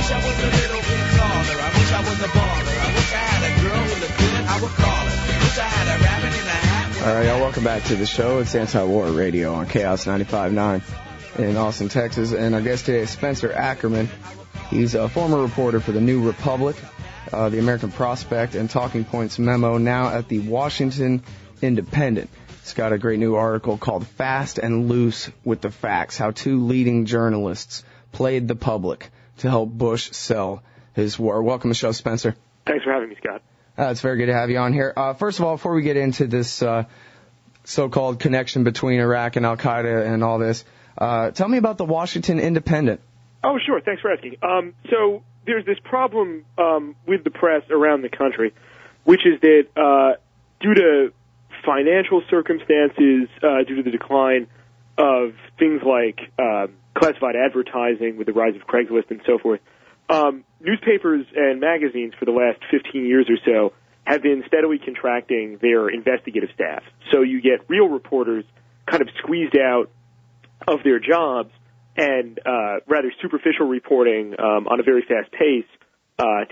wish I was a little bit taller. I wish I was a baller. I wish I had a girl who looked good, I would call her. Wish I had a rabbit in a hat. All right, y'all, welcome back to the show. It's Anti-War Radio on Chaos 95.9 in Austin, Texas. And our guest today is Spencer Ackerman. He's a former reporter for the New Republic, the American Prospect, and Talking Points Memo, now at the Washington Independent. He's got a great new article called Fast and Loose with the Facts, How Two Leading Journalists Played the Public to Help Bush Sell His War. Welcome to the show, Spencer. Thanks for having me, Scott. It's very good to have you on here. First of all, before we get into this so-called connection between Iraq and Al-Qaeda and all this, tell me about the Washington Independent. Oh, sure. Thanks for asking. So there's this problem with the press around the country, which is that due to financial circumstances, due to the decline of things like classified advertising with the rise of Craigslist and so forth, newspapers and magazines for the last 15 years or so have been steadily contracting their investigative staff. So you get real reporters kind of squeezed out of their jobs, and rather superficial reporting on a very fast pace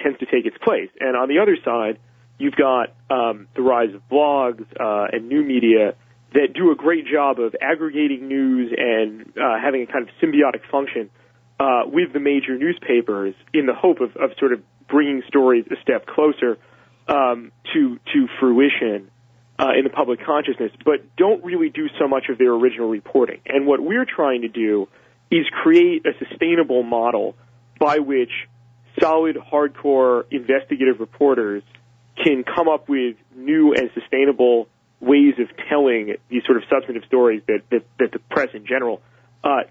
tends to take its place. And on the other side, you've got the rise of blogs and new media that do a great job of aggregating news and having a kind of symbiotic function with the major newspapers in the hope of sort of bringing stories a step closer to fruition in the public consciousness, but don't really do so much of their original reporting. And what we're trying to do is create a sustainable model by which solid, hardcore investigative reporters can come up with new and sustainable ways of telling these sort of substantive stories that the press in general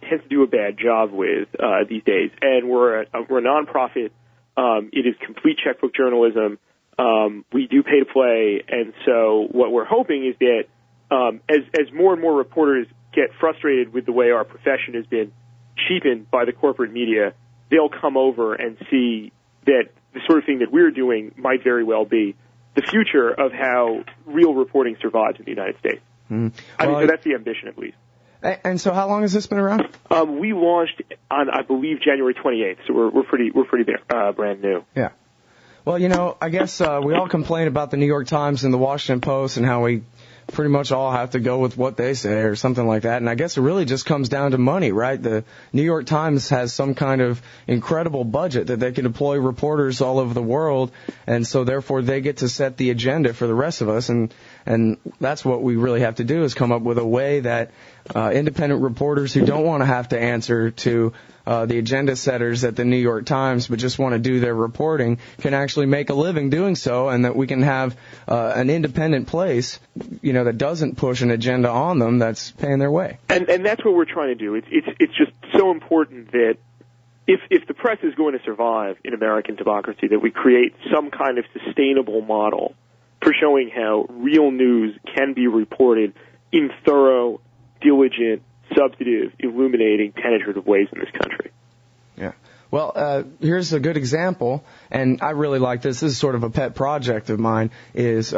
tends to do a bad job with these days. And we're a nonprofit. It is complete checkbook journalism. We do pay to play, and so what we're hoping is that as more and more reporters get frustrated with the way our profession has been cheapened by the corporate media, they'll come over and see that the sort of thing that we're doing might very well be the future of how real reporting survives in the United States. So that's the ambition, at least. And so how long has this been around? We launched on, I believe, January 28th, so we're pretty brand new. Yeah. Well, you know, I guess we all complain about the New York Times and the Washington Post and how we pretty much all have to go with what they say or something like that. And I guess it really just comes down to money, right? The New York Times has some kind of incredible budget that they can deploy reporters all over the world, and so therefore they get to set the agenda for the rest of us. And that's what we really have to do, is come up with a way that independent reporters who don't want to have to answer to the agenda setters at the New York Times but just want to do their reporting can actually make a living doing so, and that we can have an independent place, you know, that doesn't push an agenda on them, that's paying their way. And that's what we're trying to do. It's just so important that if the press is going to survive in American democracy, that we create some kind of sustainable model for showing how real news can be reported in thorough, diligent, substantive, illuminating, penetrative ways in this country. Yeah. Well, here's a good example, and I really like this. This is sort of a pet project of mine, is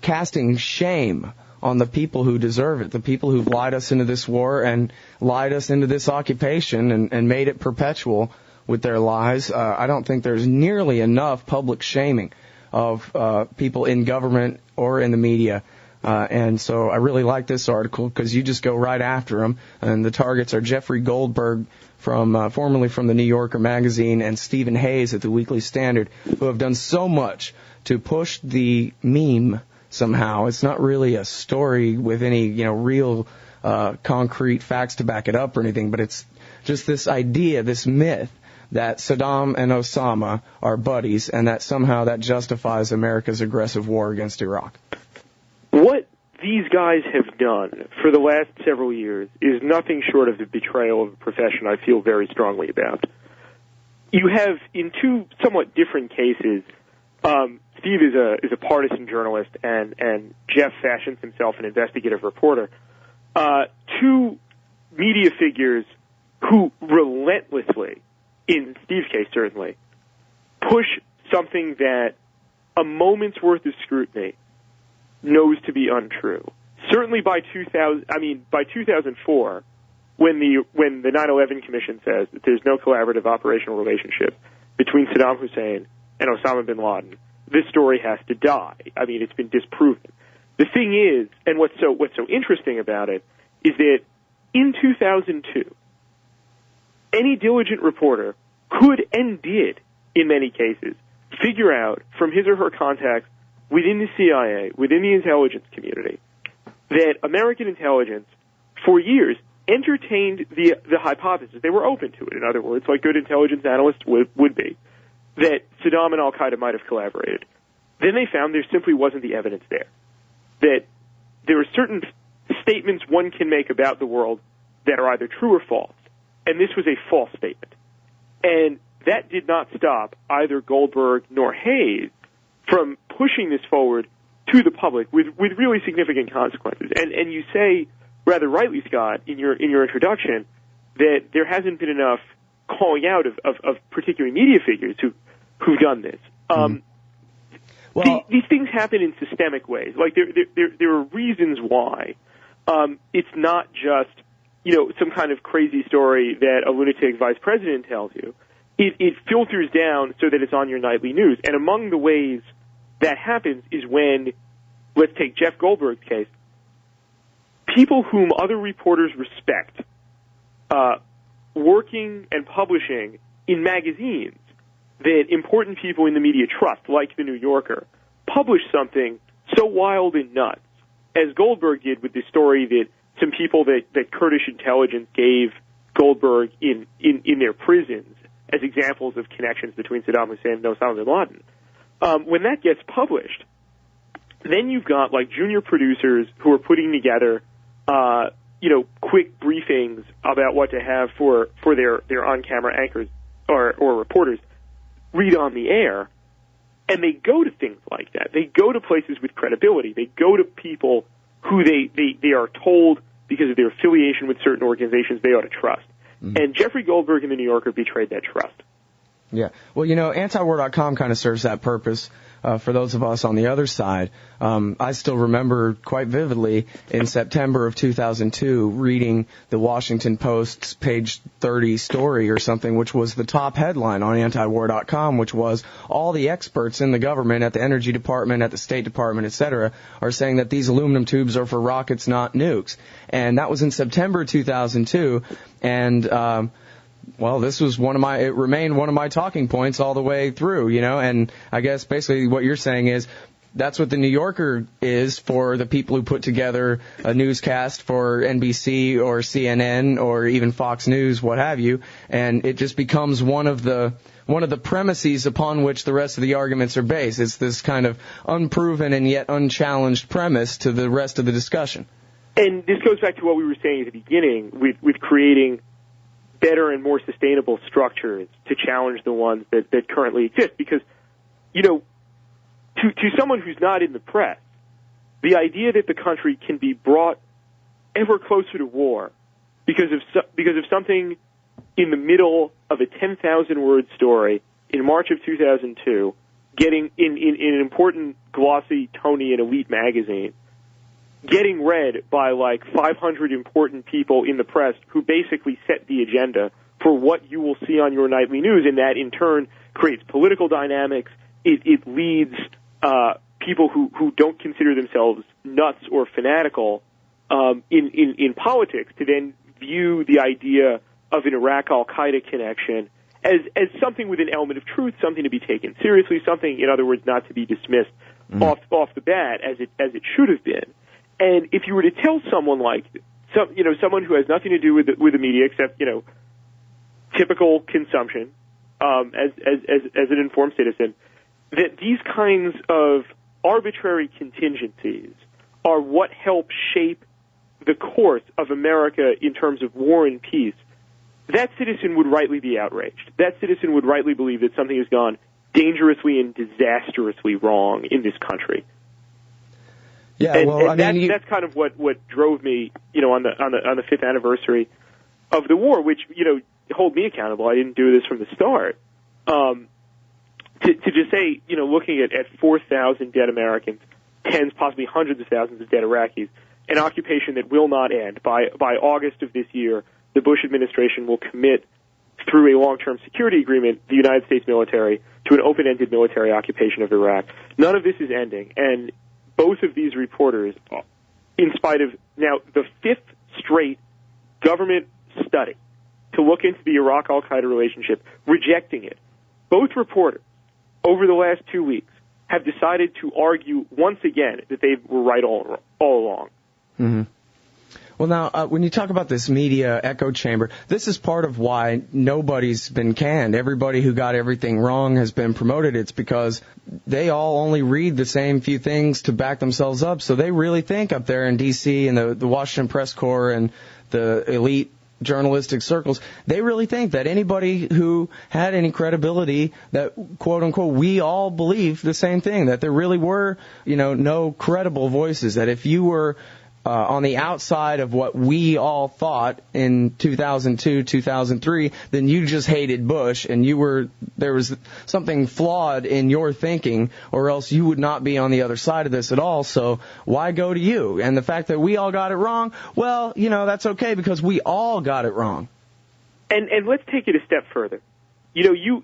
casting shame on the people who deserve it, the people who've lied us into this war and lied us into this occupation and made it perpetual with their lies. I don't think there's nearly enough public shaming of people in government or in the media. And so I really like this article because you just go right after them. And the targets are Jeffery Goldberg, formerly from the New Yorker magazine, and Stephen Hayes at the Weekly Standard, who have done so much to push the meme somehow. It's not really a story with any, real concrete facts to back it up or anything, but it's just this idea, this myth that Saddam and Osama are buddies and that somehow that justifies America's aggressive war against Iraq. What these guys have done for the last several years is nothing short of the betrayal of a profession I feel very strongly about. You have, in two somewhat different cases, Steve is a partisan journalist, and Jeff fashions himself an investigative reporter. Two media figures who relentlessly, in Steve's case certainly, push something that a moment's worth of scrutiny knows to be untrue. Certainly by 2004, when the 9/11 Commission says that there's no collaborative operational relationship between Saddam Hussein and Osama bin Laden, this story has to die. I mean, it's been disproven. The thing is, and what's so interesting about it, is that in 2002, any diligent reporter could and did, in many cases, figure out from his or her contacts within the CIA, within the intelligence community, that American intelligence, for years, entertained the hypothesis. They were open to it, in other words, like good intelligence analysts would be, that Saddam and al-Qaeda might have collaborated. Then they found there simply wasn't the evidence there. That there are certain statements one can make about the world that are either true or false. And this was a false statement. And that did not stop either Goldberg nor Hayes from pushing this forward to the public with really significant consequences. And you say, rather rightly, Scott, in your introduction, that there hasn't been enough calling out of particular media figures who've done this. These things happen in systemic ways. Like there are reasons why. It's not just some kind of crazy story that a lunatic vice president tells you. It filters down so that it's on your nightly news. And among the ways that happens is when, let's take Jeff Goldberg's case, people whom other reporters respect, working and publishing in magazines that important people in the media trust, like The New Yorker, publish something so wild and nuts, as Goldberg did with the story that some people that Kurdish intelligence gave Goldberg in their prisons as examples of connections between Saddam Hussein and Osama bin Laden. When that gets published, then you've got like junior producers who are putting together quick briefings about what to have for their on-camera anchors or reporters read on the air, and they go to things like that. They go to places with credibility. They go to people who they are told because of their affiliation with certain organizations they ought to trust. Mm-hmm. And Jeffrey Goldberg and The New Yorker betrayed that trust. Yeah. Well, antiwar.com kind of serves that purpose for those of us on the other side. I still remember quite vividly in September of 2002 reading the Washington Post's page 30 story or something, which was the top headline on antiwar.com, which was all the experts in the government, at the Energy Department, at the State Department, etc., are saying that these aluminum tubes are for rockets, not nukes. And that was in September 2002, and it remained one of my talking points all the way through, and I guess basically what you're saying is that's what The New Yorker is for the people who put together a newscast for NBC or CNN or even Fox News, what have you, and it just becomes one of the premises upon which the rest of the arguments are based. It's this kind of unproven and yet unchallenged premise to the rest of the discussion. And this goes back to what we were saying at the beginning with creating better and more sustainable structures to challenge the ones that currently exist. Because, to someone who's not in the press, the idea that the country can be brought ever closer to war because of something in the middle of a 10,000-word story in March of 2002, getting in an important, glossy, Tony, and elite magazine, getting read by like 500 important people in the press who basically set the agenda for what you will see on your nightly news, and that in turn creates political dynamics. It leads people who don't consider themselves nuts or fanatical in politics to then view the idea of an Iraq al-Qaeda connection as something with an element of truth, something to be taken seriously, something, in other words, not to be dismissed off the bat as it should have been. And if you were to tell someone like someone who has nothing to do with the media except typical consumption as an informed citizen, that these kinds of arbitrary contingencies are what help shape the course of America in terms of war and peace, that citizen would rightly be outraged. That citizen would rightly believe that something has gone dangerously and disastrously wrong in this country. Yeah, that's kind of what drove me, on the 5th anniversary of the war, which hold me accountable. I didn't do this from the start. To just say, looking at 4,000 dead Americans, tens, possibly hundreds of thousands of dead Iraqis, an occupation that will not end. By August of this year, the Bush administration will commit through a long-term security agreement, the United States military to an open-ended military occupation of Iraq. None of this is ending, and both of these reporters, in spite of now the fifth straight government study to look into the Iraq-Al-Qaeda relationship, rejecting it, both reporters over the last 2 weeks have decided to argue once again that they were right all along. Mm-hmm. Well, now, when you talk about this media echo chamber, this is part of why nobody's been canned. Everybody who got everything wrong has been promoted. It's because they all only read the same few things to back themselves up. So they really think up there in D.C. and the Washington Press Corps and the elite journalistic circles, they really think that anybody who had any credibility, that quote unquote we all believe the same thing, that there really were, no credible voices, that if you were on the outside of what we all thought in 2002, 2003, then you just hated Bush and there was something flawed in your thinking, or else you would not be on the other side of this at all. So why go to you? And the fact that we all got it wrong, well, that's okay because we all got it wrong. And let's take it a step further. You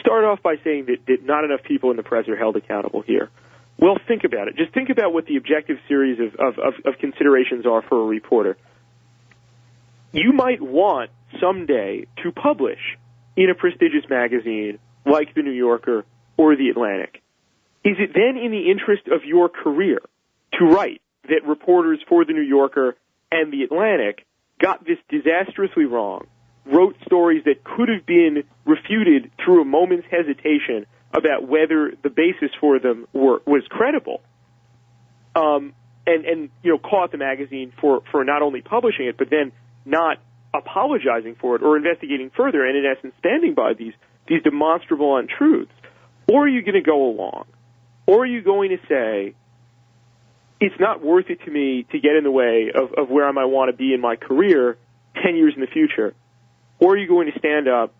start off by saying that not enough people in the press are held accountable here. Well, think about it. Just think about what the objective series of considerations are for a reporter. You might want someday to publish in a prestigious magazine like The New Yorker or The Atlantic. Is it then in the interest of your career to write that reporters for The New Yorker and The Atlantic got this disastrously wrong, wrote stories that could have been refuted through a moment's hesitation about whether the basis for them was credible, and caught the magazine for not only publishing it, but then not apologizing for it or investigating further, and in essence standing by these demonstrable untruths? Or are you going to go along? Or are you going to say, it's not worth it to me to get in the way of where I might want to be in my career 10 years in the future? Or are you going to stand up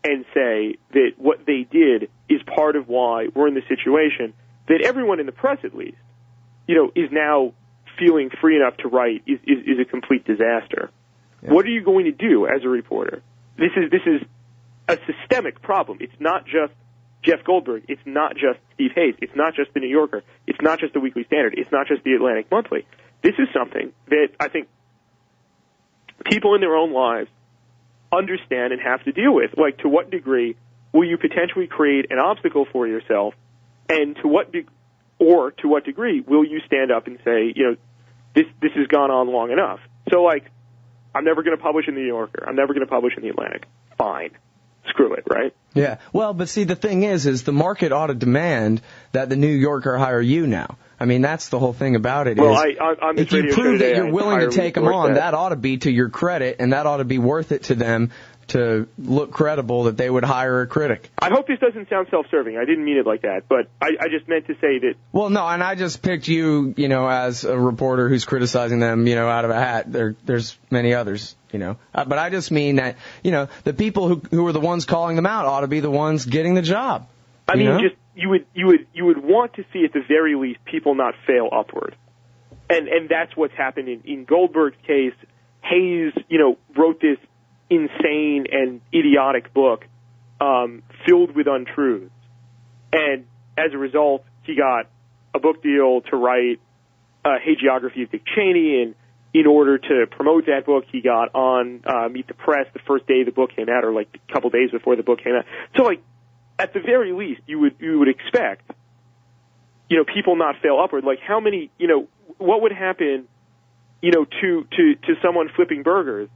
and say that what they did is part of why we're in the situation that everyone in the press, at least, is now feeling free enough to write is a complete disaster? Yeah. What are you going to do as a reporter? This is a systemic problem. It's not just Jeff Goldberg. It's not just Steve Hayes. It's not just The New Yorker. It's not just the Weekly Standard. It's not just the Atlantic Monthly. This is something that I think people in their own lives understand and have to deal with. Like, to what degree will you potentially create an obstacle for yourself, and to what degree will you stand up and say, this has gone on long enough? So, I'm never going to publish in the New Yorker. I'm never going to publish in the Atlantic. Fine. Screw it, right? Yeah. Well, but see, the thing is the market ought to demand that the New Yorker hire you now. I mean, that's the whole thing about it. Well, if you prove that you're willing to take them on, that ought to be to your credit, and that ought to be worth it to them to look credible that they would hire a critic. I hope this doesn't sound self-serving. I didn't mean it like that, but I just meant to say that... Well, no, and I just picked you, as a reporter who's criticizing them, out of a hat. There's many others, But I just mean that, the people who are the ones calling them out ought to be the ones getting the job. I mean, just you would want to see at the very least people not fail upward, and that's what's happened in Goldberg's case. Hayes, wrote this insane and idiotic book filled with untruths, and as a result, he got a book deal to write a hagiography of Dick Cheney, and in order to promote that book, he got on Meet the Press the first day the book came out, or a couple days before the book came out. So, at the very least, you would expect, people not fail upward. How many, what would happen, to someone flipping burgers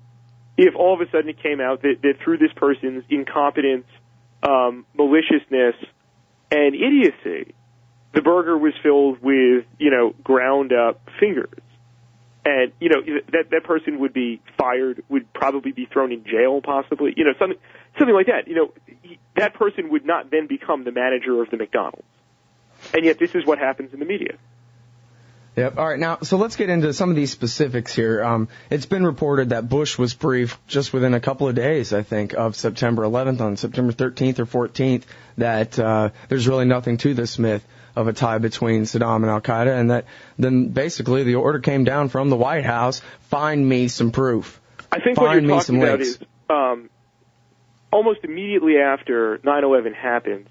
if all of a sudden it came out that through this person's incompetence, maliciousness, and idiocy, the burger was filled with, ground up fingers. And, that person would be fired, would probably be thrown in jail, possibly, something like that. That person would not then become the manager of the McDonald's. And yet this is what happens in the media. Yep. All right. Now, so let's get into some of these specifics here. It's been reported that Bush was briefed just within a couple of days, I think, of September 11th, on September 13th or 14th, that there's really nothing to this myth of a tie between Saddam and Al-Qaeda, and that then basically the order came down from the White House, find me some proof. I think what you're talking about is almost immediately after 9/11 happened,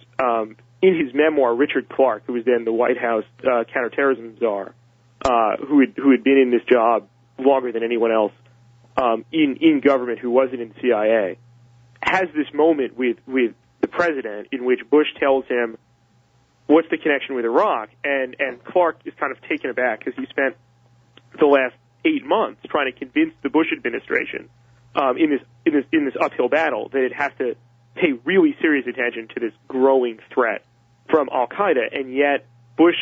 in his memoir, Richard Clarke, who was then the White House counterterrorism czar, who had been in this job longer than anyone else in government who wasn't in the CIA, has this moment with the president in which Bush tells him, what's the connection with Iraq? And Clarke is kind of taken aback because he spent the last 8 months trying to convince the Bush administration in this uphill battle that it has to pay really serious attention to this growing threat from Al-Qaeda, and yet Bush,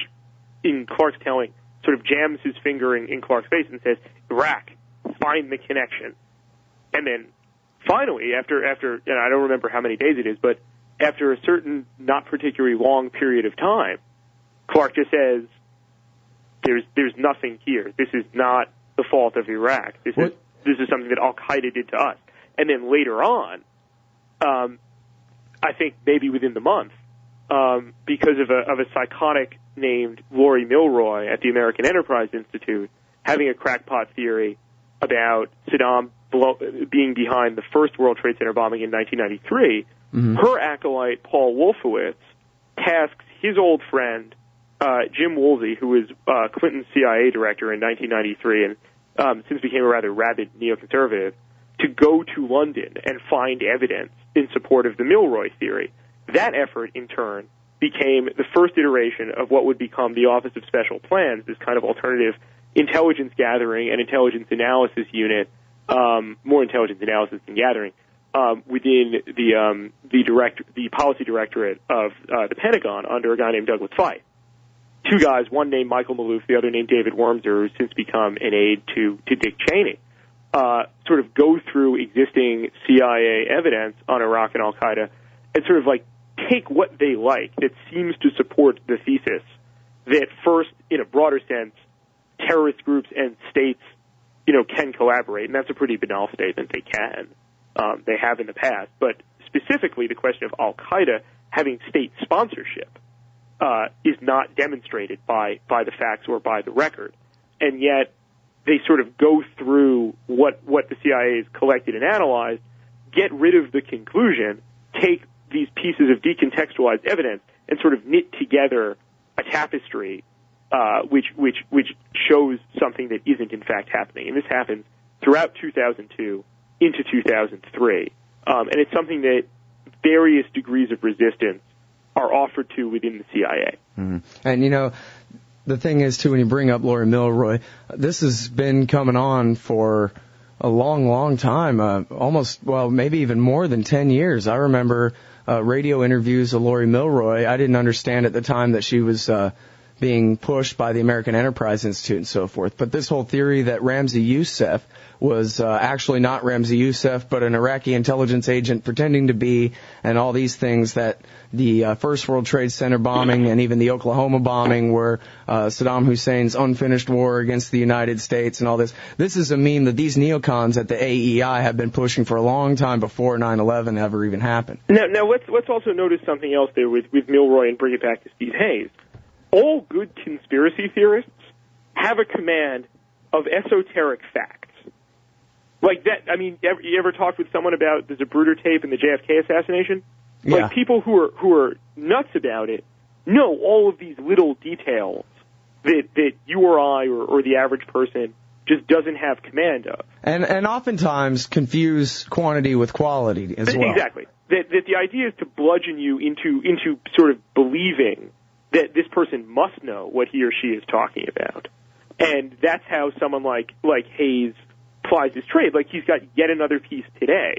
in Clarke's telling, sort of jams his finger in Clarke's face and says, Iraq, find the connection. And then finally, after and I don't remember how many days it is, but after a certain not particularly long period of time, Clarke just says, there's nothing here. This is not the fault of Iraq. This is something that Al-Qaeda did to us. And then later on, I think maybe within the month, because of a psychotic named Laurie Milroy at the American Enterprise Institute having a crackpot theory about Saddam being behind the first World Trade Center bombing in 1993, her acolyte, Paul Wolfowitz, tasks his old friend, Jim Woolsey, who was Clinton's CIA director in 1993 and since became a rather rabid neoconservative, to go to London and find evidence in support of the Milroy theory. That effort, in turn, became the first iteration of what would become the Office of Special Plans, this kind of alternative intelligence gathering and intelligence analysis unit, more intelligence analysis than gathering, within the policy directorate of the Pentagon under a guy named Douglas Feith. Two guys, one named Michael Maloof, the other named David Wormser, who's since become an aide to Dick Cheney, sort of go through existing CIA evidence on Iraq and Al-Qaeda and sort of like take what they like that seems to support the thesis that first, in a broader sense, terrorist groups and states, can collaborate, and that's a pretty banal statement. They can. They have in the past. But specifically, the question of Al-Qaeda having state sponsorship is not demonstrated by the facts or by the record. And yet, they sort of go through what the CIA has collected and analyzed, get rid of the conclusion, take these pieces of decontextualized evidence, and sort of knit together a tapestry which shows something that isn't in fact happening. And this happens throughout 2002 into 2003. And it's something that various degrees of resistance are offered to within the CIA. Mm-hmm. And, the thing is, too, when you bring up Laurie Milroy, this has been coming on for a long, long time, maybe even more than 10 years. I remember radio interviews of Laurie Milroy. I didn't understand at the time that she was being pushed by the American Enterprise Institute and so forth. But this whole theory that Ramzi Youssef was actually not Ramzi Youssef, but an Iraqi intelligence agent pretending to be, and all these things, that the First World Trade Center bombing and even the Oklahoma bombing were Saddam Hussein's unfinished war against the United States and all this. This is a meme that these neocons at the AEI have been pushing for a long time before 9/11 ever even happened. Now let's also notice something else there with Milroy and bring it back to Steve Hayes. All good conspiracy theorists have a command of esoteric facts. Like that, you ever talked with someone about the Zapruder tape and the JFK assassination? Yeah. Like, people who are nuts about it know all of these little details that you or I or the average person just doesn't have command of. And oftentimes confuse quantity with quality as well. Exactly. That the idea is to bludgeon you into sort of believing that this person must know what he or she is talking about. And that's how someone like Hayes plies his trade. Like, he's got yet another piece today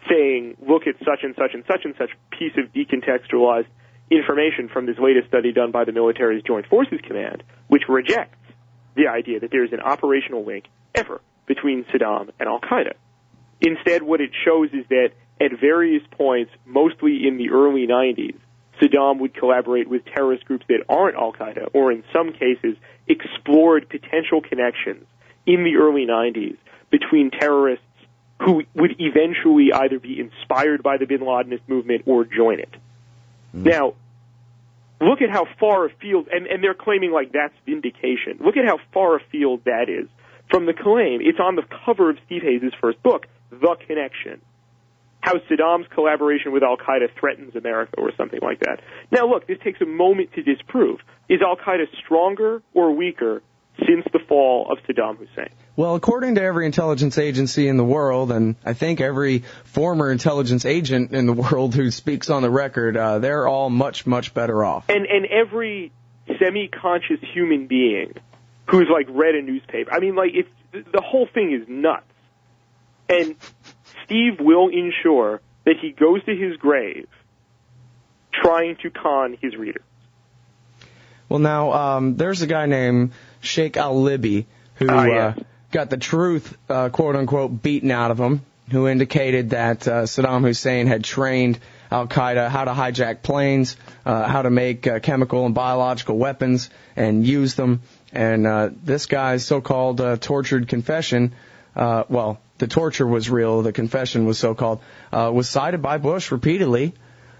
saying, look at such and such and such and such piece of decontextualized information from this latest study done by the military's Joint Forces Command, which rejects the idea that there is an operational link ever between Saddam and Al-Qaeda. Instead, what it shows is that at various points, mostly in the early 90s, Saddam would collaborate with terrorist groups that aren't Al-Qaeda, or in some cases explored potential connections in the early 90s between terrorists who would eventually either be inspired by the bin Ladenist movement or join it. Now, look at how far afield, and they're claiming like that's vindication. Look at how far afield that is from the claim. It's on the cover of Steve Hayes' first book, The Connection. how Saddam's collaboration with al-Qaeda threatens America or something like that. Now, look, this takes a moment to disprove. Is al-Qaeda stronger or weaker since the fall of Saddam Hussein? Well, according to every intelligence agency in the world, and I think every former intelligence agent in the world who speaks on the record, they're all much, much better off. And every semi-conscious human being who's, like, read a newspaper. I mean, like, the whole thing is nuts. And Steve will ensure that he goes to his grave trying to con his readers. Well, now, there's a guy named Sheikh al-Libi who got the truth, quote-unquote, beaten out of him, who indicated that Saddam Hussein had trained al-Qaeda how to hijack planes, how to make chemical and biological weapons and use them. And this guy's so-called tortured confession, well, the torture was real, the confession was so-called, was cited by Bush repeatedly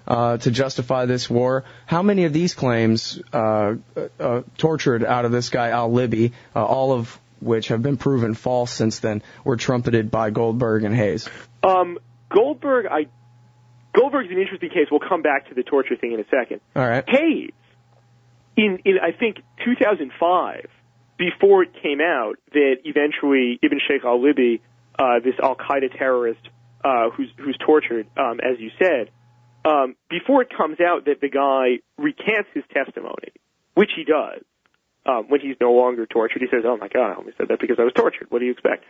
to justify this war. How many of these claims tortured out of this guy al-Libi, all of which have been proven false since then, were trumpeted by Goldberg and Hayes? Goldberg's an interesting case. We'll come back to the torture thing in a second. All right. Hayes, in I think 2005, before it came out that eventually Ibn Sheikh al-Libi, this al-Qaeda terrorist who's tortured, as you said, before it comes out that the guy recants his testimony, which he does, when he's no longer tortured, he says, "Oh my God, I only said that because I was tortured. What do you expect?"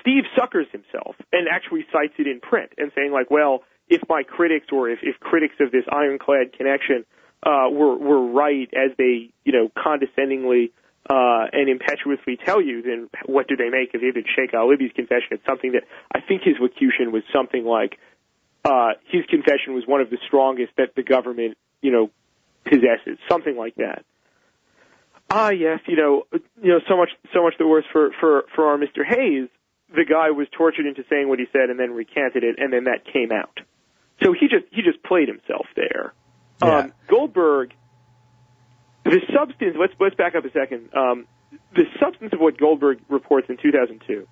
Steve suckers himself and actually cites it in print and saying, like, well, if my critics or if critics of this ironclad connection were right as they, condescendingly and impetuously tell you, then what do they make of Ibn Sheikh al-Libi's confession? It's something that I think his locution was something like his confession was one of the strongest that the government, possesses, something like that. Yes, so much the worse for our Mr. Hayes. The guy was tortured into saying what he said and then recanted it, and then that came out. So he just played himself there. Yeah. Goldberg, the substance. Let's back up a second. The substance of what Goldberg reports in 2002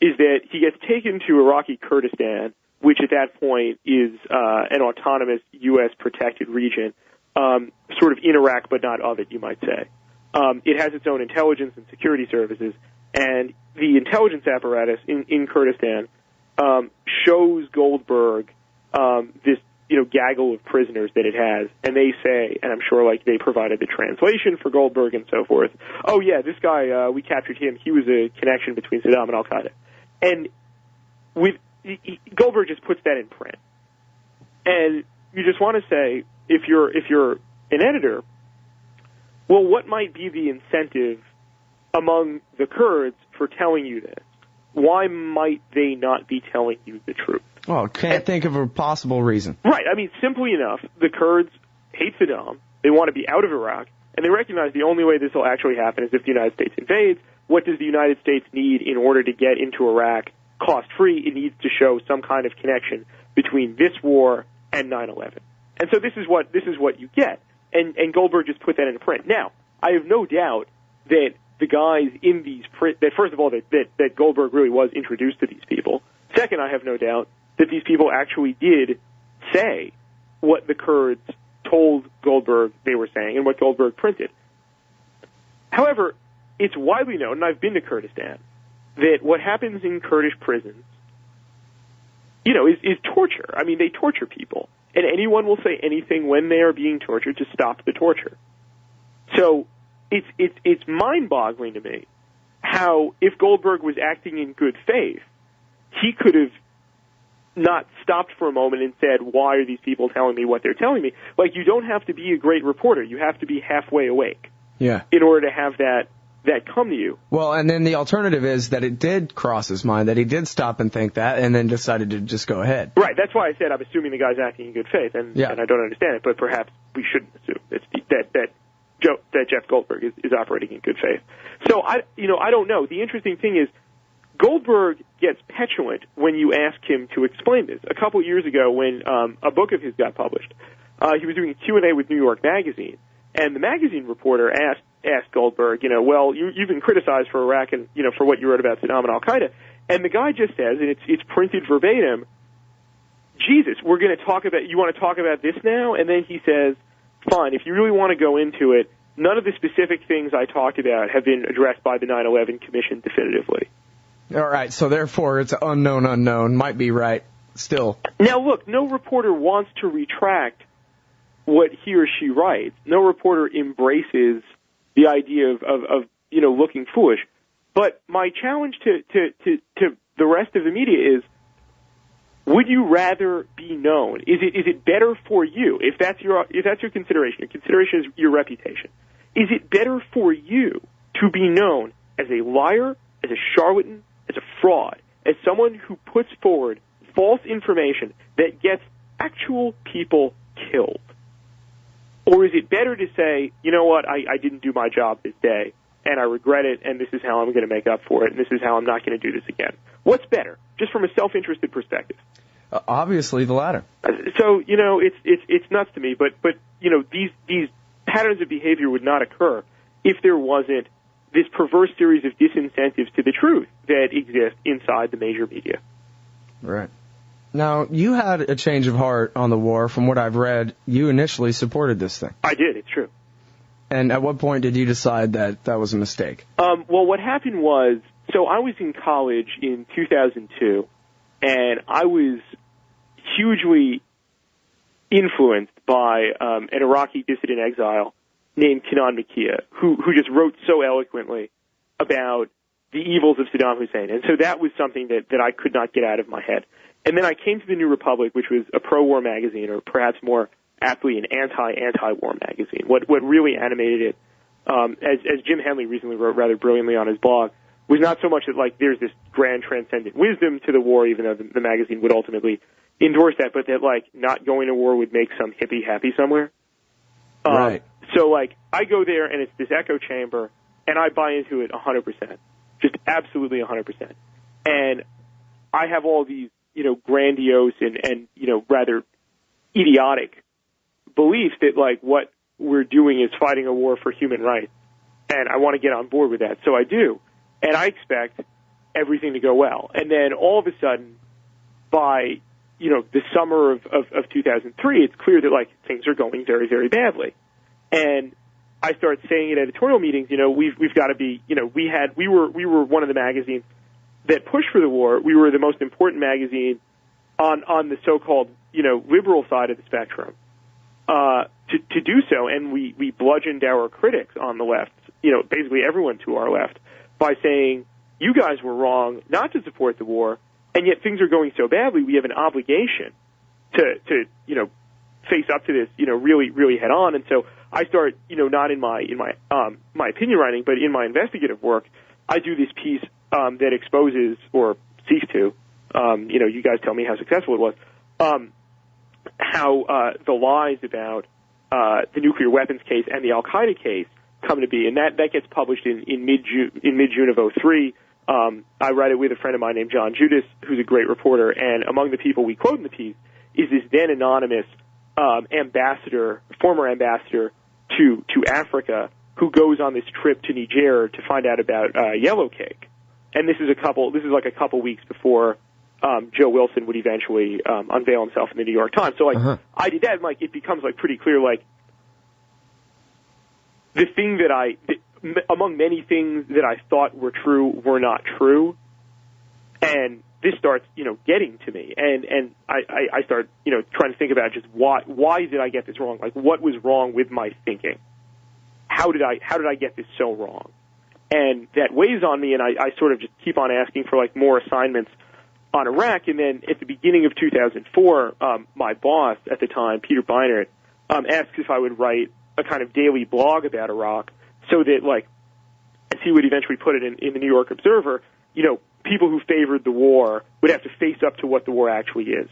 is that he gets taken to Iraqi Kurdistan, which at that point is an autonomous U.S. protected region, sort of in Iraq but not of it, you might say. It has its own intelligence and security services, and the intelligence apparatus in Kurdistan shows Goldberg this gaggle of prisoners that it has, and they say, and I'm sure like they provided the translation for Goldberg and so forth, oh yeah, this guy, we captured him, he was a connection between Saddam and al-Qaeda. And Goldberg just puts that in print. And you just want to say, if you're an editor, well, what might be the incentive among the Kurds for telling you this? Why might they not be telling you the truth? Well, can't think of a possible reason. Right. I mean, simply enough, the Kurds hate Saddam. They want to be out of Iraq, and they recognize the only way this will actually happen is if the United States invades. What does the United States need in order to get into Iraq cost-free? It needs to show some kind of connection between this war and 9/11. And so this is what you get. And Goldberg just put that into print. Now, I have no doubt that the guys in these that first of all that Goldberg really was introduced to these people. Second, I have no doubt that these people actually did say what the Kurds told Goldberg they were saying and what Goldberg printed. However, it's widely known, and I've been to Kurdistan, that what happens in Kurdish prisons, is torture. I mean, they torture people, and anyone will say anything when they are being tortured to stop the torture. So it's mind-boggling to me how, if Goldberg was acting in good faith, he could have not stopped for a moment and said, why are these people telling me what they're telling me? Like, you don't have to be a great reporter. You have to be halfway awake in order to have that come to you. Well, and then the alternative is that it did cross his mind, that he did stop and think that, and then decided to just go ahead. Right. That's why I said I'm assuming the guy's acting in good faith, and I don't understand it, but perhaps we shouldn't assume that Jeff Goldberg is operating in good faith. So I don't know. The interesting thing is, Goldberg gets petulant when you ask him to explain this. A couple years ago, when a book of his got published, he was doing a Q&A with New York Magazine, and the magazine reporter asked Goldberg, well, you've been criticized for Iraq and, for what you wrote about Saddam and al-Qaeda. And the guy just says, and it's printed verbatim, Jesus, we're going to talk about, you want to talk about this now? And then he says, fine, if you really want to go into it, none of the specific things I talked about have been addressed by the 9/11 Commission definitively. All right, so therefore it's unknown, might be right still. Now, look, no reporter wants to retract what he or she writes. No reporter embraces the idea of looking foolish. But my challenge to the rest of the media is, would you rather be known? Is it better for you, if that's your consideration? Your consideration is your reputation. Is it better for you to be known as a liar, as a charlatan, as a fraud, as someone who puts forward false information that gets actual people killed? Or is it better to say, you know what, I didn't do my job this day, and I regret it, and this is how I'm going to make up for it, and this is how I'm not going to do this again? What's better, just from a self-interested perspective? Obviously the latter. So, it's nuts to me, but these patterns of behavior would not occur if there wasn't this perverse series of disincentives to the truth that exist inside the major media. Right. Now, you had a change of heart on the war. From what I've read, you initially supported this thing. I did, it's true. And at what point did you decide that that was a mistake? Well, what happened was, so I was in college in 2002, and I was hugely influenced by an Iraqi dissident exile named Kenan Makia, who just wrote so eloquently about the evils of Saddam Hussein. And so that was something that I could not get out of my head. And then I came to the New Republic, which was a pro-war magazine, or perhaps more aptly an anti-war magazine. What really animated it, as Jim Henley recently wrote rather brilliantly on his blog, was not so much that there's this grand transcendent wisdom to the war, even though the magazine would ultimately endorse that, but that not going to war would make some hippie happy somewhere. Right. So I go there and it's this echo chamber, and I buy into it 100%, just absolutely 100%. And I have all these grandiose and rather idiotic beliefs that what we're doing is fighting a war for human rights, and I want to get on board with that. So I do, and I expect everything to go well. And then all of a sudden, by the summer of 2003, it's clear that things are going very, very badly. And I start saying at editorial meetings, we've got to be, we were one of the magazines that pushed for the war. We were the most important magazine on the so-called, liberal side of the spectrum to do so, and we bludgeoned our critics on the left, basically everyone to our left, by saying, you guys were wrong not to support the war, and yet things are going so badly, we have an obligation to face up to this, really, really head on. And so I start, not in my opinion writing, but in my investigative work, I do this piece that exposes, or seeks to, you guys tell me how successful it was, how the lies about the nuclear weapons case and the Al-Qaeda case come to be, and that gets published in mid-June of 2003. I write it with a friend of mine named John Judas, who's a great reporter, and among the people we quote in the piece is this then anonymous former ambassador to Africa, who goes on this trip to Niger to find out about yellow cake. And this is a couple weeks before Joe Wilson would eventually unveil himself in the New York Times. So I did that, and it becomes pretty clear, the thing that among many things that I thought were true were not true, and this starts getting to me, and I start trying to think about just why did I get this wrong? What was wrong with my thinking? How did I get this so wrong? And that weighs on me, and I sort of just keep on asking for more assignments on Iraq. And then at the beginning of 2004, my boss at the time, Peter Beinert, asked if I would write a kind of daily blog about Iraq, so that as he would eventually put it in the New York Observer, people who favored the war would have to face up to what the war actually is.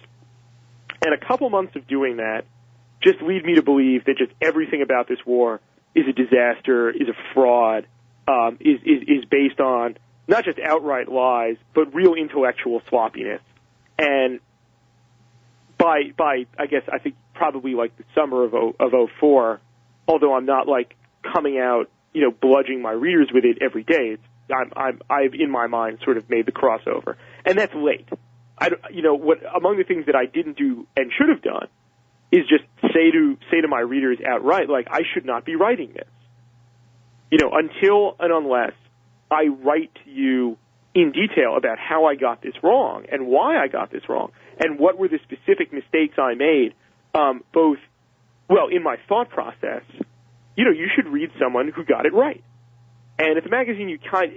And a couple months of doing that just lead me to believe that just everything about this war is a disaster, is a fraud, is based on not just outright lies, but real intellectual sloppiness. And by I guess I think probably the summer of 2004, although I'm not coming out bludgeoning my readers with it every day, I've in my mind sort of made the crossover, and that's late. what among the things that I didn't do and should have done is just say to my readers outright, like, I should not be writing this. Until and unless I write to you in detail about how I got this wrong and why I got this wrong and what were the specific mistakes I made, in my thought process, you should read someone who got it right. And at the magazine, you kind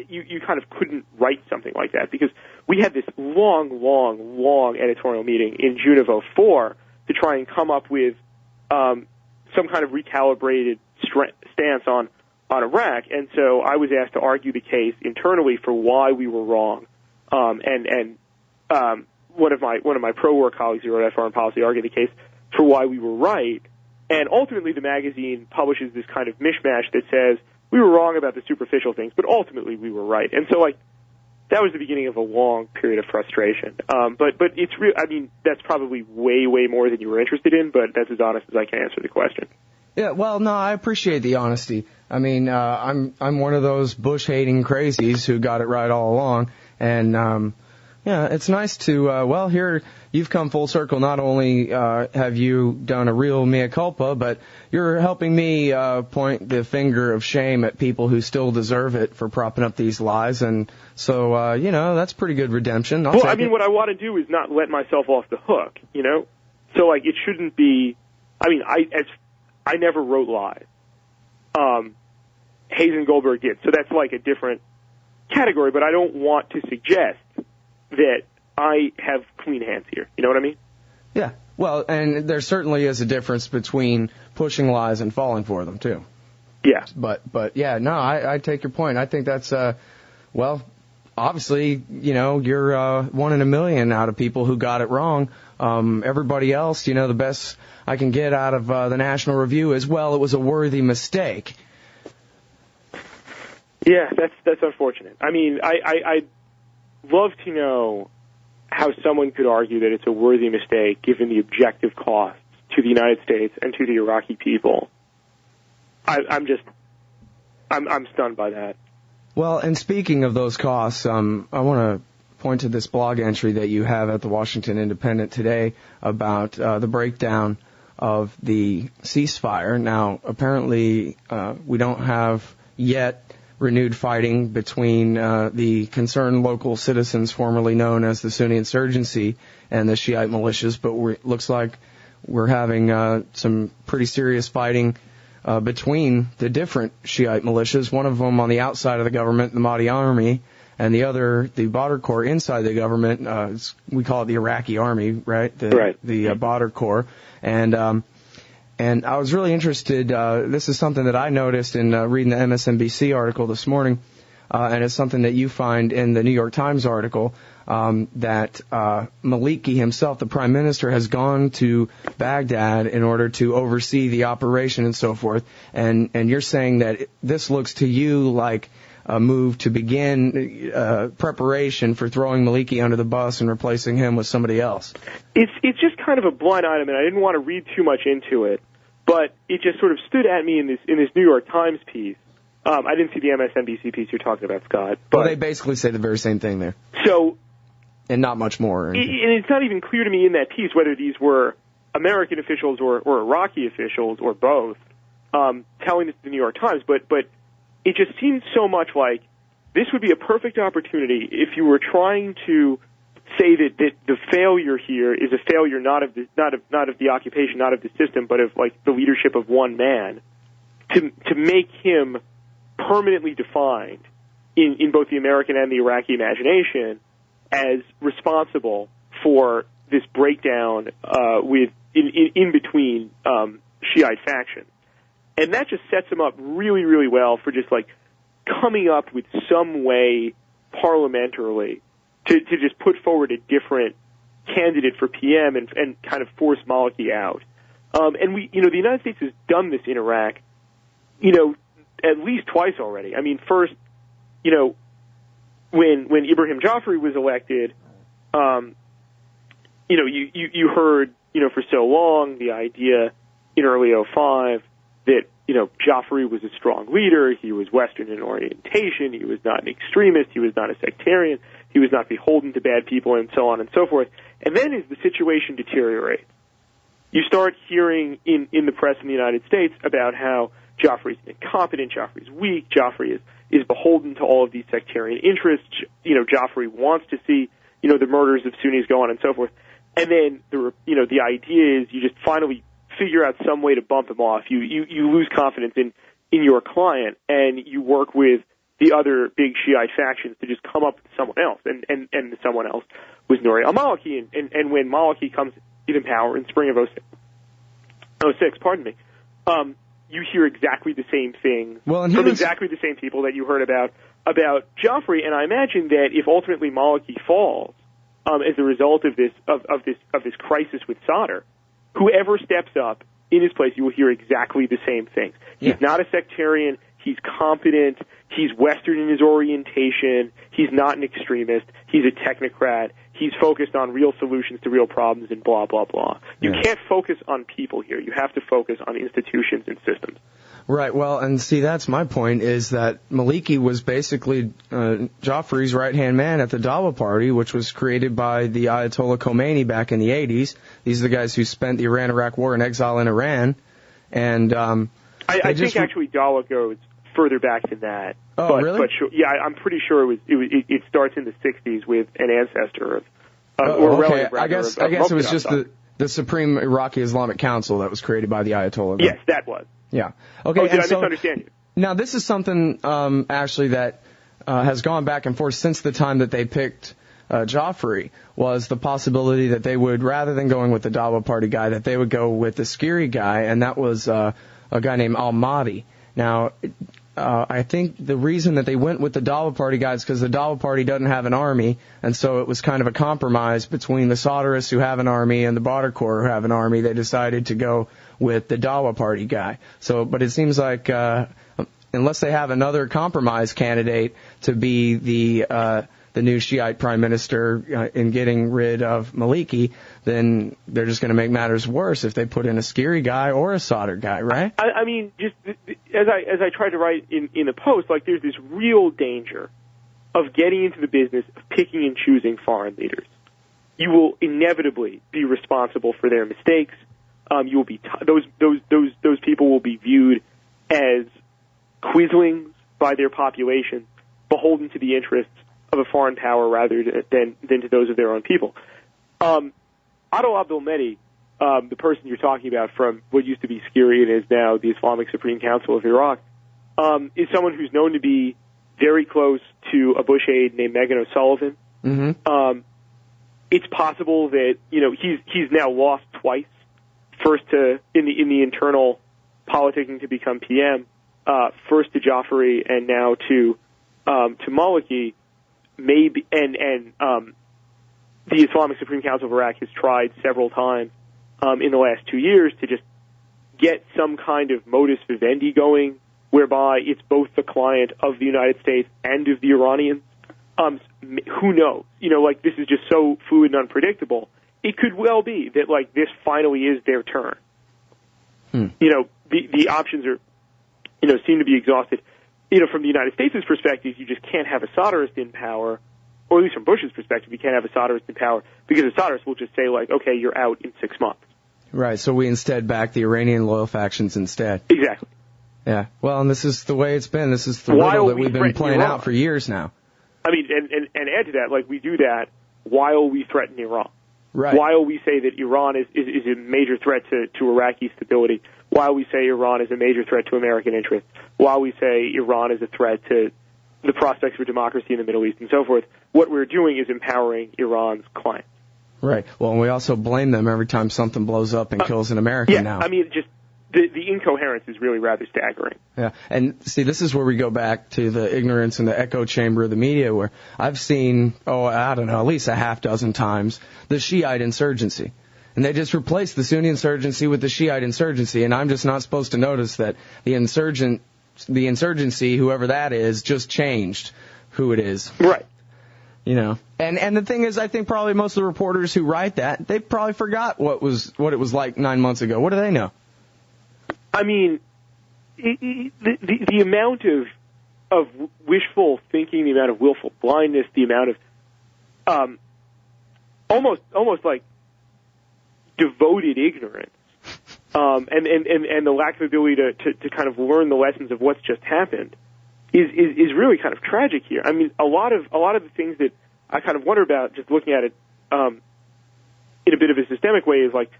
of couldn't write something like that because we had this long editorial meeting in June of 2004 to try and come up with some kind of recalibrated stance on Iraq. And so I was asked to argue the case internally for why we were wrong. And one of my pro-war colleagues who wrote at Foreign Policy argued the case for why we were right. And ultimately, the magazine publishes this kind of mishmash that says we were wrong about the superficial things, but ultimately we were right. And so, that was the beginning of a long period of frustration. But it's real. I mean, that's probably way more than you were interested in, but that's as honest as I can answer the question. Yeah, well, no, I appreciate the honesty. I mean, I'm one of those Bush-hating crazies who got it right all along, and it's nice to here you've come full circle. Not only have you done a real mea culpa, but you're helping me point the finger of shame at people who still deserve it for propping up these lies, and so that's pretty good redemption. What I want to do is not let myself off the hook, So it shouldn't be. I mean, I never wrote lies. Hayes and Goldberg did, so that's a different category. But I don't want to suggest that I have clean hands here. You know what I mean? Yeah. Well, and there certainly is a difference between pushing lies and falling for them too. Yeah. But yeah, no, I take your point. I think that's obviously, you're one in a million out of people who got it wrong. Everybody else, the best I can get out of the National Review is, well, it was a worthy mistake. Yeah, that's unfortunate. I mean, I'd love to know how someone could argue that it's a worthy mistake given the objective costs to the United States and to the Iraqi people. I'm stunned by that. Well, and speaking of those costs, I want to point to this blog entry that you have at the Washington Independent today about the breakdown of the ceasefire. Now, apparently, we don't have yet renewed fighting between the concerned local citizens, formerly known as the Sunni insurgency, and the Shiite militias, but it looks like we're having some pretty serious fighting between the different Shiite militias, one of them on the outside of the government, the Mahdi Army, and the other, the Badr Corps, inside the government. We call it the Iraqi Army, right? The Badr Corps. And I was really interested, this is something that I noticed in reading the MSNBC article this morning, and it's something that you find in the New York Times article, that Maliki himself, the Prime Minister, has gone to Baghdad in order to oversee the operation and so forth. And you're saying that this looks to you like a move to begin preparation for throwing Maliki under the bus and replacing him with somebody else. It's just kind of a blind item, and I didn't want to read too much into it. But it just sort of stood at me in this New York Times piece. I didn't see the MSNBC piece you're talking about, Scott. But well, they basically say the very same thing there. So, and not much more. And it's not even clear to me in that piece whether these were American officials or Iraqi officials or both telling this to the New York Times. But it just seems so much like this would be a perfect opportunity if you were trying to say that the failure here is a failure not of the occupation, not of the system, but of the leadership of one man, to make him permanently defined in both the American and the Iraqi imagination as responsible for this breakdown in between Shiite factions. And that just sets him up really, really well for just coming up with some way parliamentarily to just put forward a different candidate for PM and kind of force Maliki out. And the United States has done this in Iraq, at least twice already. I mean, first, when Ibrahim Jeffery was elected, you heard, for so long the idea in early 2005 that, Jeffery was a strong leader, he was Western in orientation, he was not an extremist, he was not a sectarian, He was not beholden to bad people, and so on and so forth. And then as the situation deteriorates, you start hearing in the press in the United States about how Joffrey's incompetent, Joffrey's weak, Joffrey is beholden to all of these sectarian interests. Joffrey wants to see, the murders of Sunnis go on and so forth. And then the idea is you just finally figure out some way to bump him off. You lose confidence in your client, and you work with the other big Shiite factions to just come up with someone else. And the someone else was Nouri al-Maliki. And when Maliki comes in power in spring of 06, you hear exactly the same thing from exactly the same people that you heard about Joffrey. And I imagine that if ultimately Maliki falls as a result of this crisis with Sadr, whoever steps up in his place, you will hear exactly the same things. He's not a sectarian. He's competent. He's Western in his orientation. He's not an extremist. He's a technocrat. He's focused on real solutions to real problems and blah, blah, blah. You can't focus on people here. You have to focus on institutions and systems. Right. Well, and see, that's my point, is that Maliki was basically Joffrey's right-hand man at the Dawa Party, which was created by the Ayatollah Khomeini back in the 80s. These are the guys who spent the Iran-Iraq War in exile in Iran. And I think actually Dawa goes further back than that. Oh, really? But I'm pretty sure it starts in the 60s with an ancestor of okay. I guess it was just the Supreme Iraqi Islamic Council that was created by the Ayatollah. Yes, that was. Yeah. Okay. Did I misunderstand you? Now, this is something actually that has gone back and forth since the time that they picked Joffrey, was the possibility that they would, rather than going with the Dawa Party guy, that they would go with the scary guy, and that was a guy named al-Mahdi. Now, I think the reason that they went with the Dawa Party guy is because the Dawa Party doesn't have an army, and so it was kind of a compromise between the Sadrists who have an army and the Badr Corps who have an army. They decided to go with the Dawa Party guy. So, but it seems like unless they have another compromise candidate to be the new Shiite prime minister in getting rid of Maliki, then they're just going to make matters worse if they put in a scary guy or a Sadr guy, right? I mean, just as I tried to write in the post, like, there's this real danger of getting into the business of picking and choosing foreign leaders. You will inevitably be responsible for their mistakes. You will be those people will be viewed as quislings by their population, beholden to the interests of a foreign power rather than to those of their own people. Adil Abdul-Mehdi, the person you're talking about from what used to be Syria and is now the Islamic Supreme Council of Iraq, is someone who's known to be very close to a Bush aide named Megan O'Sullivan. Mm-hmm. It's possible that he's now lost twice. First in the internal politicking to become PM, first to Jeffery and now to Maliki. Maybe and the Islamic Supreme Council of Iraq has tried several times in the last 2 years to just get some kind of modus vivendi going, whereby it's both the client of the United States and of the Iranians. Who knows? This is just so fluid and unpredictable. It could well be that, this finally is their turn. The options are, seem to be exhausted. From the United States' perspective, you just can't have a Sadrist in power, or at least from Bush's perspective, you can't have a Sadrist in power, because the Sadrists will just say, okay, you're out in 6 months. Right, so we instead back the Iranian loyal factions instead. Exactly. Yeah, well, and this is the way it's been. This is the riddle that we've been playing out for years now. I mean, and add to that, we do that while we threaten Iran. Right. While we say that Iran is a major threat to Iraqi stability, while we say Iran is a major threat to American interests, while we say Iran is a threat to the prospects for democracy in the Middle East and so forth, what we're doing is empowering Iran's clients. Right. Well, and we also blame them every time something blows up and kills an American now. I mean, just the incoherence is really rather staggering. Yeah, and see, this is where we go back to the ignorance and the echo chamber of the media, where I've seen, at least a half dozen times, the Shiite insurgency. And they just replaced the Sunni insurgency with the Shiite insurgency, and I'm just not supposed to notice that the insurgency, whoever that is, just changed who it is. Right. And the thing is, I think probably most of the reporters who write that, they probably forgot what it was like 9 months ago. What do they know? I mean, the amount of wishful thinking, the amount of willful blindness, the amount of almost like devoted ignorance, and the lack of ability to kind of learn the lessons of what's just happened is really kind of tragic here. I mean, a lot of the things that I kind of wonder about, just looking at it in a bit of a systemic way, is like,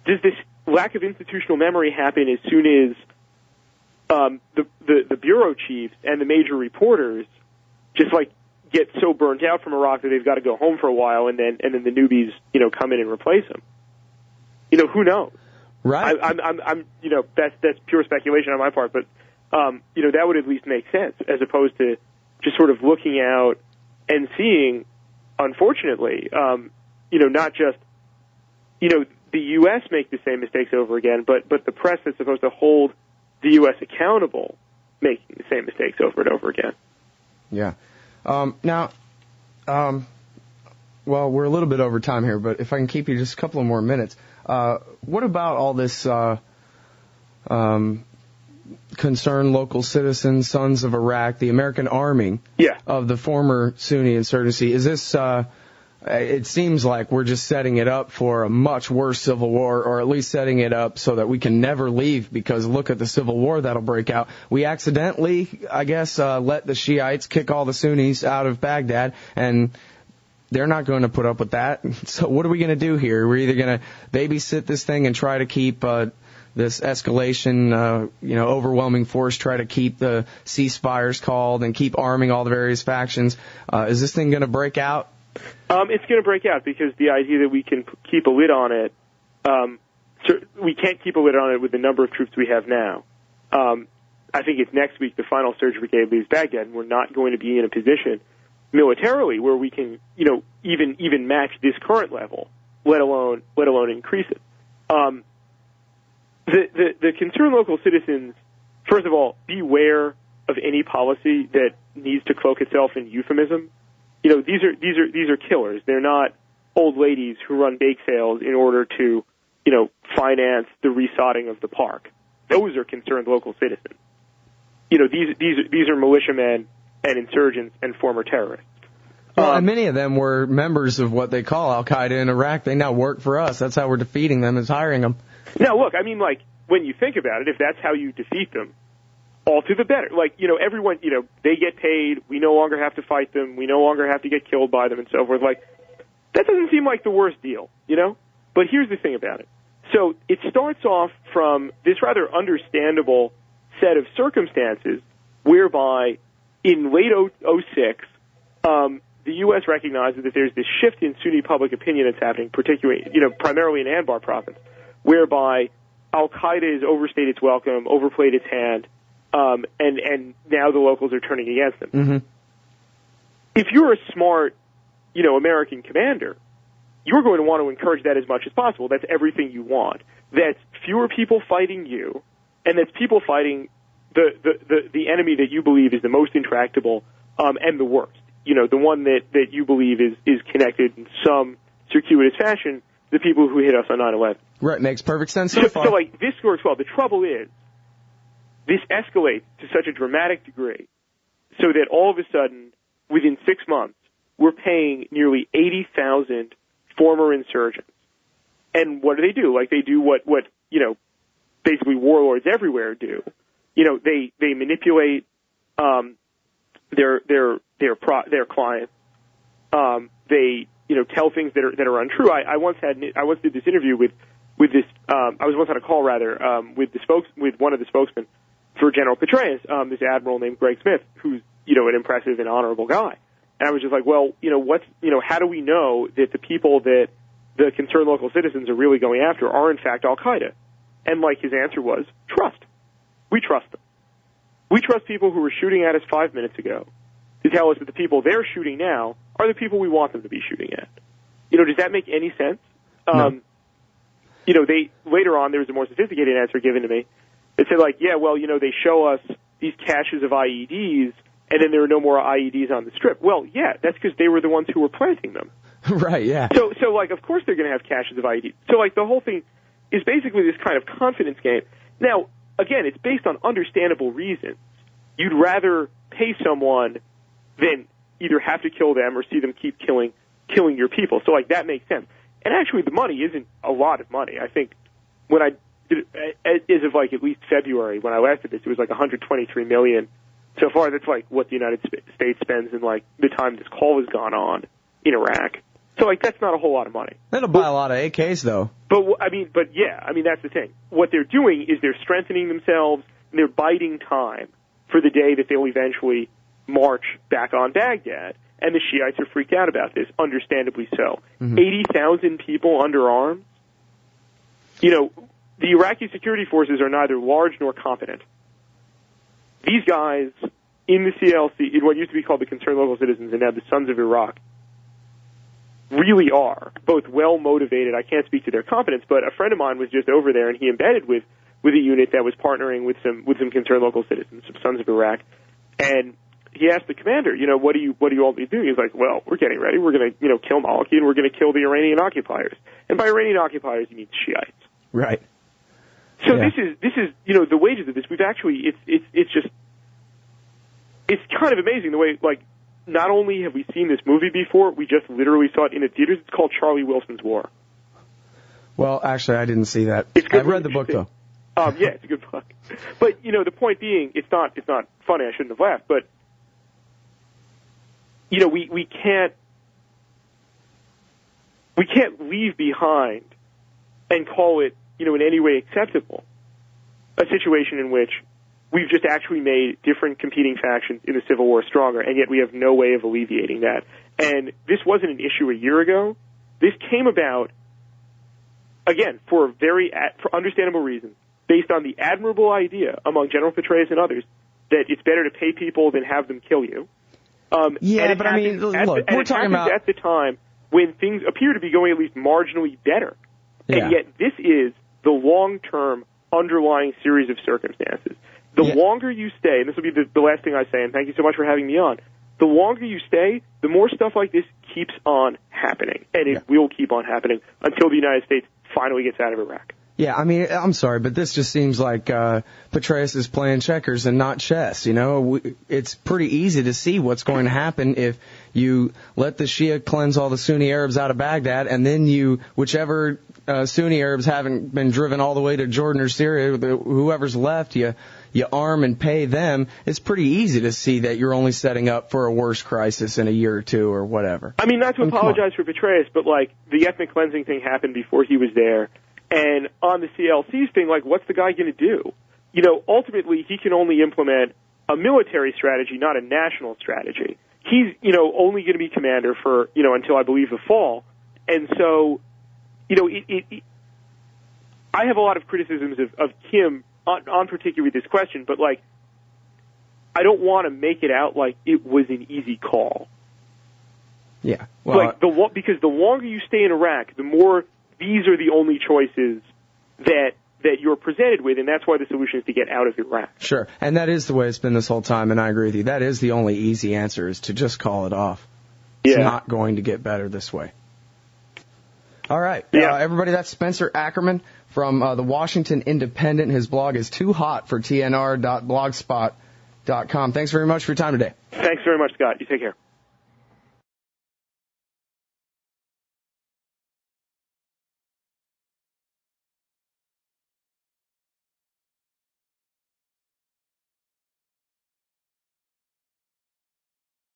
does this lack of institutional memory happen as soon as the bureau chiefs and the major reporters just like get so burnt out from Iraq that they've got to go home for a while, and then the newbies come in and replace them? Who knows? Right. I'm that's pure speculation on my part, but that would at least make sense, as opposed to just sort of looking out and seeing, unfortunately, not just the U.S. make the same mistakes over again, but the press that's supposed to hold the U.S. accountable making the same mistakes over and over again. Yeah. Well, we're a little bit over time here, but if I can keep you just a couple of more minutes, what about all this concerned local citizens, sons of Iraq, the American Army of the former Sunni insurgency? Is this... it seems like we're just setting it up for a much worse civil war, or at least setting it up so that we can never leave, because look at the civil war that'll break out. We accidentally, I guess, let the Shiites kick all the Sunnis out of Baghdad, and they're not going to put up with that. So what are we going to do here? We're either going to babysit this thing and try to keep this escalation, overwhelming force, try to keep the ceasefires called and keep arming all the various factions. Is this thing going to break out? It's going to break out, because the idea that we can keep a lid on it, we can't keep a lid on it with the number of troops we have now. I think it's next week the final surge brigade leaves Baghdad, and we're not going to be in a position militarily where we can, even match this current level, let alone increase it. The concerned local citizens, first of all, beware of any policy that needs to cloak itself in euphemism. These are killers. They're not old ladies who run bake sales in order to, finance the resodding of the park. Those are concerned local citizens. These are militiamen and insurgents and former terrorists. Well, and many of them were members of what they call Al-Qaeda in Iraq. They now work for us. That's how we're defeating them, is hiring them. Now, look, I mean, like, when you think about it, if that's how you defeat them, all to the better. Like, everyone, they get paid. We no longer have to fight them. We no longer have to get killed by them and so forth. Like, that doesn't seem like the worst deal, But here's the thing about it. So it starts off from this rather understandable set of circumstances whereby in late 2006, the U.S. recognizes that there's this shift in Sunni public opinion that's happening, particularly, primarily in Anbar province, whereby Al-Qaeda has overstayed its welcome, overplayed its hand, and now the locals are turning against them. Mm-hmm. If you're a smart, American commander, you're going to want to encourage that as much as possible. That's everything you want. That's fewer people fighting you, and that's people fighting the enemy that you believe is the most intractable and the worst. The one that you believe is connected in some circuitous fashion to the people who hit us on 9/11. Right, makes perfect sense so far. So, this works well. The trouble is, this escalates to such a dramatic degree so that all of a sudden, within 6 months, we're paying nearly 80,000 former insurgents. And what do? Like, they do what basically warlords everywhere do. They manipulate their clients. They tell things that are untrue. I once did this interview with this. I was once on a call with one of the spokesmen for General Petraeus, this admiral named Greg Smith, who's an impressive and honorable guy. And I was just like, well, how do we know that the people that the concerned local citizens are really going after are in fact Al-Qaeda? And his answer was, trust. We trust them. We trust people who were shooting at us 5 minutes ago to tell us that the people they're shooting now are the people we want them to be shooting at. Does that make any sense? No. Later on, there was a more sophisticated answer given to me. It said, they show us these caches of IEDs, and then there are no more IEDs on the strip. Well, yeah, that's because they were the ones who were planting them. Right, yeah. So, of course they're going to have caches of IEDs. So, the whole thing is basically this kind of confidence game. Now, again, it's based on understandable reasons. You'd rather pay someone than either have to kill them or see them keep killing your people. So, like, that makes sense. And actually, the money isn't a lot of money. I think when I did, as of, like, at least February, when I last did this, it was like $123 million. So far, that's, like, what the United States spends in, like, the time this call has gone on in Iraq. So, like, that's not a whole lot of money. That'll buy a lot of AKs, though. But that's the thing. What they're doing is they're strengthening themselves, and they're biding time for the day that they'll eventually march back on Baghdad. And the Shiites are freaked out about this, understandably so. 80,000 people under arms. You know, the Iraqi security forces are neither large nor competent. These guys in the CLC, in what used to be called the Concerned Local Citizens, and now the Sons of Iraq, really are both well-motivated. I can't speak to their competence, but a friend of mine was just over there, and he embedded with a unit that was partnering with some Concerned Local Citizens, some Sons of Iraq, and he asked the commander, you know, what do you all be doing? He's like, well, we're getting ready. We're going to, you know, kill Maliki, and we're going to kill the Iranian occupiers. And by Iranian occupiers, he means Shiites. Right. So this is, you know, the wages of this. We've actually, it's kind of amazing the way, like, not only have we seen this movie before, we just literally saw it in the theaters. It's called Charlie Wilson's War. Well, actually, I didn't see that. I've read the book, though. Yeah, it's a good book. But, you know, the point being, it's not funny. I shouldn't have laughed, but, you know, we can't leave behind and call it, you know, in any way acceptable a situation in which we've just actually made different competing factions in the Civil War stronger, and yet we have no way of alleviating that. And this wasn't an issue a year ago. This came about, again, for understandable reasons, based on the admirable idea among General Petraeus and others that it's better to pay people than have them kill you. But I mean, look, we're talking about at the time when things appear to be going at least marginally better, and yet this is the long-term underlying series of circumstances. The longer you stay, and this will be the last thing I say, and thank you so much for having me on, the longer you stay, the more stuff like this keeps on happening, and it will keep on happening until the United States finally gets out of Iraq. Yeah, I mean, I'm sorry, but this just seems like Petraeus is playing checkers and not chess. You know, it's pretty easy to see what's going to happen if you let the Shia cleanse all the Sunni Arabs out of Baghdad, and then whichever Sunni Arabs haven't been driven all the way to Jordan or Syria, whoever's left, you arm and pay them. It's pretty easy to see that you're only setting up for a worse crisis in a year or two or whatever. I mean, not to apologize for Petraeus, but, like, the ethnic cleansing thing happened before he was there. And on the CLC's thing, like, what's the guy going to do? You know, ultimately, he can only implement a military strategy, not a national strategy. He's, you know, only going to be commander for, you know, until I believe the fall. And so, you know, I have a lot of criticisms of him on particularly this question, but, like, I don't want to make it out like it was an easy call. Yeah. Well, like, because the longer you stay in Iraq, the more these are the only choices that you're presented with, and that's why the solution is to get out of Iraq. Sure, and that is the way it's been this whole time, and I agree with you. That is the only easy answer, is to just call it off. It's not going to get better this way. All right, everybody, that's Spencer Ackerman from the Washington Independent. His blog is toohotfortnr.blogspot.com. Thanks very much for your time today. Thanks very much, Scott. You take care.